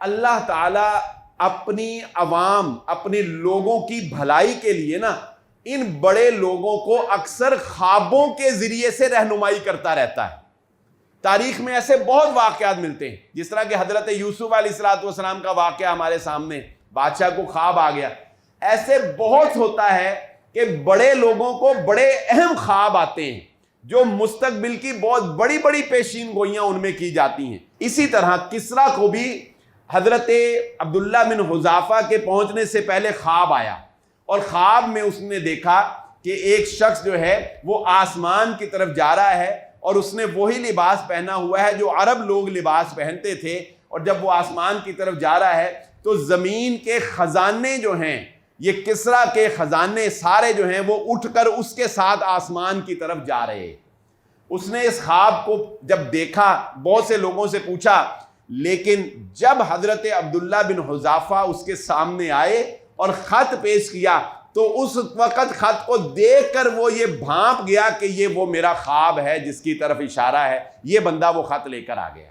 اللہ تعالیٰ اپنی عوام، اپنے لوگوں کی بھلائی کے لیے نا ان بڑے لوگوں کو اکثر خوابوں کے ذریعے سے رہنمائی کرتا رہتا ہے۔ تاریخ میں ایسے بہت واقعات ملتے ہیں، جس طرح کہ حضرت یوسف علیہ السلام کا واقعہ ہمارے سامنے، بادشاہ کو خواب آ گیا۔ ایسے بہت ہوتا ہے کہ بڑے لوگوں کو بڑے اہم خواب آتے ہیں جو مستقبل کی بہت بڑی بڑی پیشین گوئیاں ان میں کی جاتی ہیں۔ اسی طرح کسریٰ کو بھی حضرت عبداللہ بن حذافہ کے پہنچنے سے پہلے خواب آیا، اور خواب میں اس نے دیکھا کہ ایک شخص جو ہے وہ آسمان کی طرف جا رہا ہے، اور اس نے وہی لباس پہنا ہوا ہے جو عرب لوگ لباس پہنتے تھے، اور جب وہ آسمان کی طرف جا رہا ہے تو زمین کے خزانے جو ہیں، یہ کسریٰ کے خزانے سارے جو ہیں وہ اٹھ کر اس کے ساتھ آسمان کی طرف جا رہے ہیں۔ اس نے اس خواب کو جب دیکھا، بہت سے لوگوں سے پوچھا، لیکن جب حضرت عبداللہ بن حذافہ اس کے سامنے آئے اور خط پیش کیا تو اس وقت خط کو دیکھ کر وہ یہ بھانپ گیا کہ یہ وہ میرا خواب ہے جس کی طرف اشارہ ہے، یہ بندہ وہ خط لے کر آ گیا۔